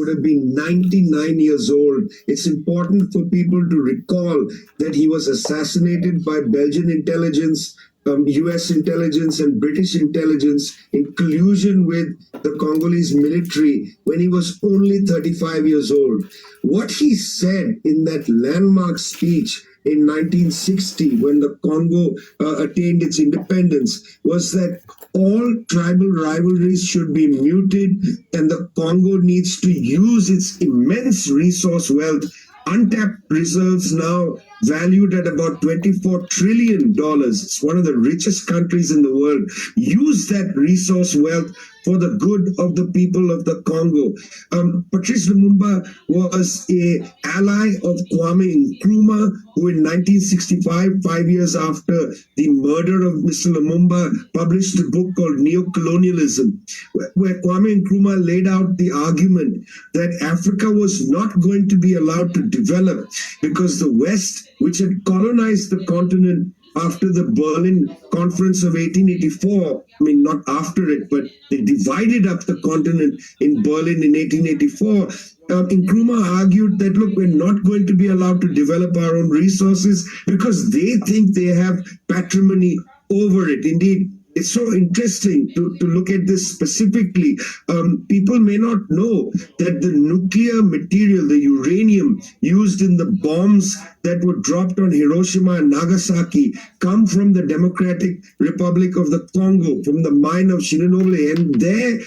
would have been 99 years old. It's important for people to recall that he was assassinated by Belgian intelligence, US intelligence, and British intelligence in collusion with the Congolese military when he was only 35 years old. What he said in that landmark speech in 1960, when the Congo attained its independence, was that all tribal rivalries should be muted and the Congo needs to use its immense resource wealth, untapped reserves now valued at about $24 trillion. It's one of the richest countries in the world. Use that resource wealth for the good of the people of the Congo. Patrice Lumumba was an ally of Kwame Nkrumah, who in 1965, 5 years after the murder of Mr. Lumumba, published a book called Neocolonialism, where Kwame Nkrumah laid out the argument that Africa was not going to be allowed to develop because the West, which had colonized the continent after the Berlin Conference of 1884, I mean, not after it, but they divided up the continent in Berlin in 1884. Nkrumah argued that, look, we're not going to be allowed to develop our own resources because they think they have patrimony over it. Indeed, it's so interesting to look at this specifically. People may not know that the nuclear material, the uranium used in the bombs that were dropped on Hiroshima and Nagasaki, come from the Democratic Republic of the Congo, from the mine of Shinonole. And there,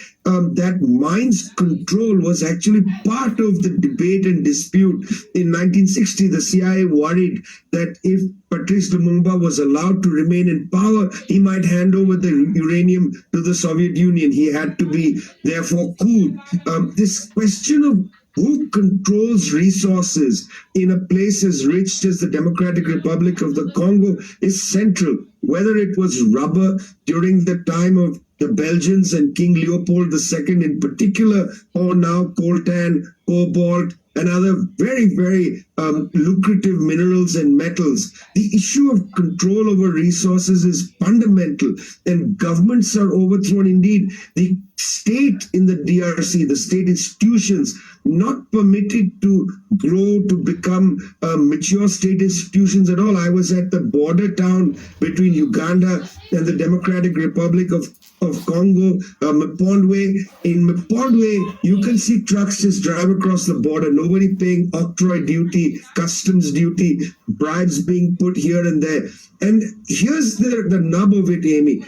that mine's control was actually part of the debate and dispute. In 1960, the CIA worried that if Patrice Lumumba was allowed to remain in power, he might hand over the uranium to the Soviet Union. He had to be therefore cooled. This question of who controls resources in a place as rich as the Democratic Republic of the Congo is central. Whether it was rubber during the time of the Belgians and King Leopold II in particular, or now coltan, cobalt, and other very, very lucrative minerals and metals. The issue of control over resources is fundamental, and governments are overthrown. Indeed, the state in the DRC, the state institutions, not permitted to grow to become mature state institutions at all. I was at the border town between Uganda and the Democratic Republic of Congo, Mpondwe. In Mpondwe, you can see trucks just drive across the border, nobody paying octroi duty, customs duty, bribes being put here and there. And here's the nub of it, Amy.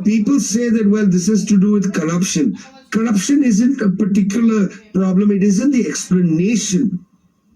People say that, well, this is to do with corruption. Corruption isn't a particular problem. It isn't the explanation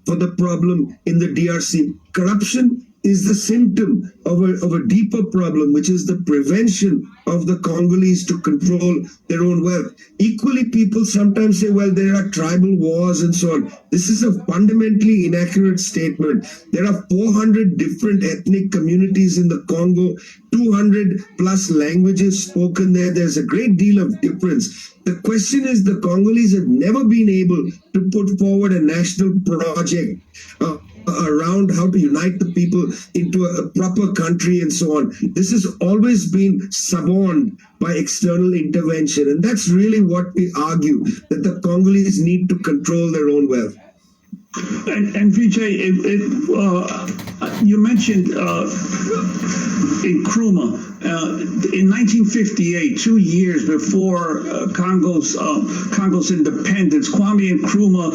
for the problem in the DRC. Corruption is the symptom of a deeper problem, which is the prevention of the Congolese to control their own wealth. Equally, people sometimes say, well, there are tribal wars and so on. This is a fundamentally inaccurate statement. There are 400 different ethnic communities in the Congo, 200 plus languages spoken there. There's a great deal of difference. The question is, the Congolese have never been able to put forward a national project around how to unite the people into a proper country and so on. This has always been suborned by external intervention. And that's really what we argue, that the Congolese need to control their own wealth. And Vijay, you mentioned Nkrumah. In 1958, 2 years before Congo's independence, Kwame Nkrumah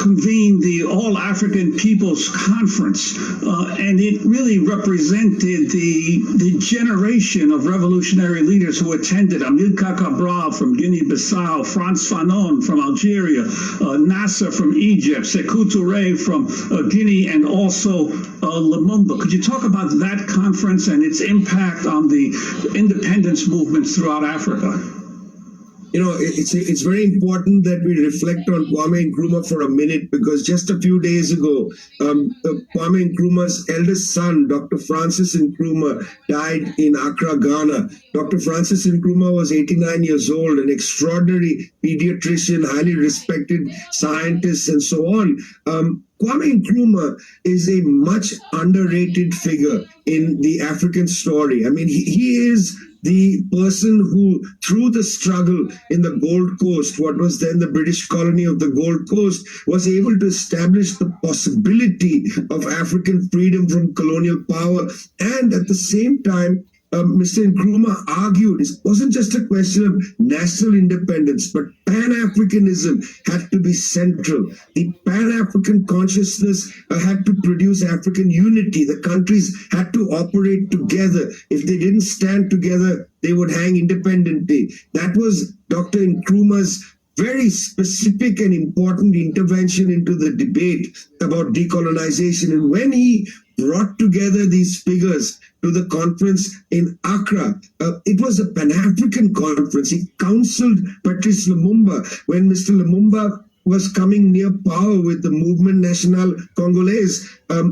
convened the All-African People's Conference, and it really represented the generation of revolutionary leaders who attended. Amilcar Cabral from Guinea-Bissau, Frantz Fanon from Algeria, Nasser from Egypt, Sékou Touré from Guinea, and also Lumumba. Could you talk about that conference and its impact on the independence movements throughout Africa? You know, it's very important that we reflect on Kwame Nkrumah for a minute, because just a few days ago, Kwame Nkrumah's eldest son, Dr. Francis Nkrumah, died in Accra, Ghana. Dr. Francis Nkrumah was 89 years old, an extraordinary pediatrician, highly respected scientist, and so on. Kwame Nkrumah is a much underrated figure in the African story. I mean, he is the person who, through the struggle in the Gold Coast, what was then the British colony of the Gold Coast, was able to establish the possibility of African freedom from colonial power. And at the same time, Mr. Nkrumah argued it wasn't just a question of national independence, but Pan-Africanism had to be central. The Pan-African consciousness had to produce African unity. The countries had to operate together. If they didn't stand together, they would hang independently. That was Dr. Nkrumah's very specific and important intervention into the debate about decolonization. And when he brought together these figures to the conference in Accra, it was a Pan-African conference. He counseled Patrice Lumumba when Mr. Lumumba was coming near power with the Mouvement National Congolais.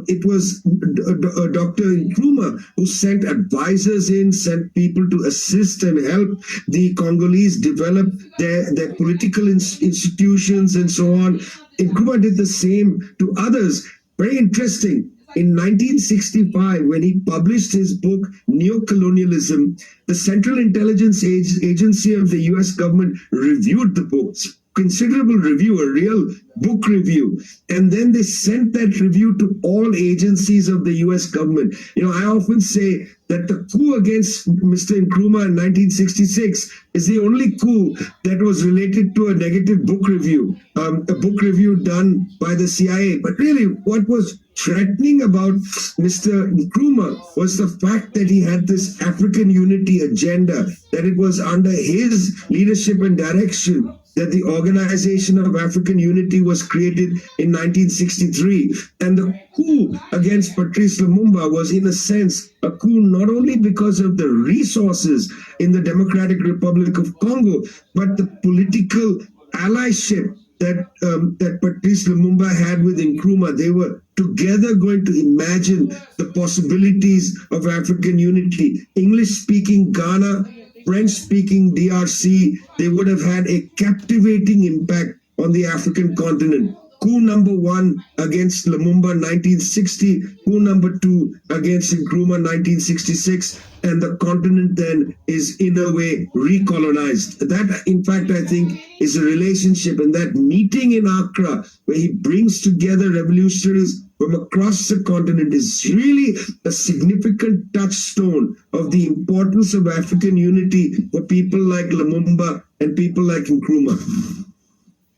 It was Dr. Nkrumah who sent advisors in, sent people to assist and help the Congolese develop their political institutions and so on. Nkrumah did the same to others. Very interesting. In 1965, when he published his book, Neocolonialism, the Central Intelligence Agency of the US government reviewed the book. Considerable review, a real book review. And then they sent that review to all agencies of the US government. You know, I often say that the coup against Mr. Nkrumah in 1966 is the only coup that was related to a negative book review, a book review done by the CIA. But really, what was threatening about Mr. Nkrumah was the fact that he had this African unity agenda, that it was under his leadership and direction that the Organization of African Unity was created in 1963. And the coup against Patrice Lumumba was, in a sense, a coup not only because of the resources in the Democratic Republic of Congo, but the political allyship that Patrice Lumumba had with Nkrumah. They were together going to imagine the possibilities of African unity. English-speaking Ghana, French-speaking DRC, they would have had a captivating impact on the African continent. Coup number one against Lumumba 1960, coup number two against Nkrumah 1966, and the continent then is in a way recolonized. That, in fact, I think is a relationship, and that meeting in Accra where he brings together revolutionaries from across the continent is really a significant touchstone of the importance of African unity for people like Lumumba and people like Nkrumah.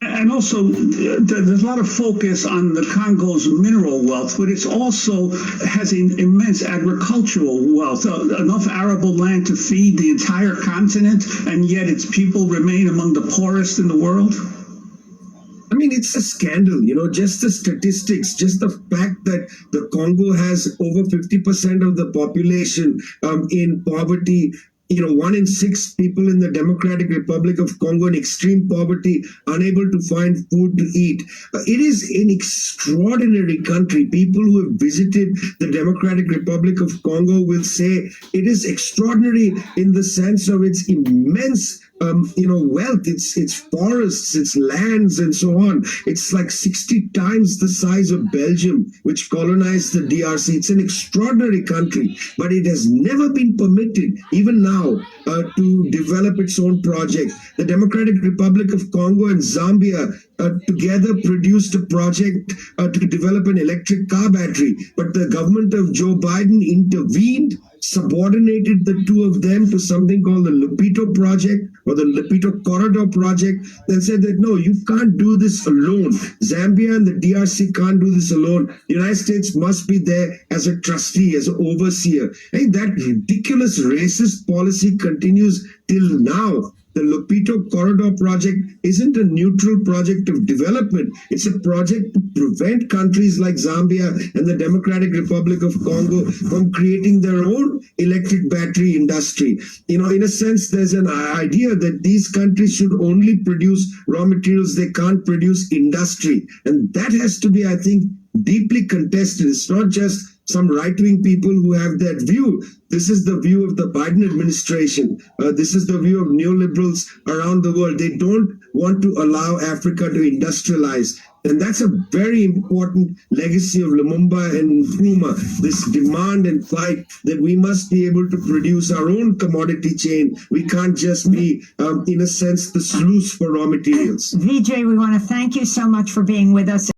And also, there's a lot of focus on the Congo's mineral wealth, but it also has an immense agricultural wealth, enough arable land to feed the entire continent, and yet its people remain among the poorest in the world. I mean, it's a scandal, you know, just the statistics, just the fact that the Congo has over 50% of the population in poverty. You know, 1 in 6 people in the Democratic Republic of Congo in extreme poverty, unable to find food to eat. It is an extraordinary country. People who have visited the Democratic Republic of Congo will say it is extraordinary in the sense of its immense wealth, its forests, its lands, and so on. It's like 60 times the size of Belgium, which colonized the DRC. It's an extraordinary country, but it has never been permitted, even now, to develop its own project. The Democratic Republic of Congo and Zambia together produced a project to develop an electric car battery, but the government of Joe Biden intervened, subordinated the two of them to something called the Lupito Project or the Lupito Corridor Project, and said that, no, you can't do this alone. Zambia and the DRC can't do this alone. The United States must be there as a trustee, as an overseer. And that ridiculous racist policy continues till now. The Lupito Corridor Project isn't a neutral project of development. It's a project to prevent countries like Zambia and the Democratic Republic of Congo from creating their own electric battery industry. You know, in a sense, there's an idea that these countries should only produce raw materials. They can't produce industry. And that has to be, I think, deeply contested. It's not just some right-wing people who have that view. This is the view of the Biden administration. This is the view of neoliberals around the world. They don't want to allow Africa to industrialize. And that's a very important legacy of Lumumba and Nkrumah, this demand and fight that we must be able to produce our own commodity chain. We can't just be, in a sense, the sluice for raw materials. Vijay, we want to thank you so much for being with us.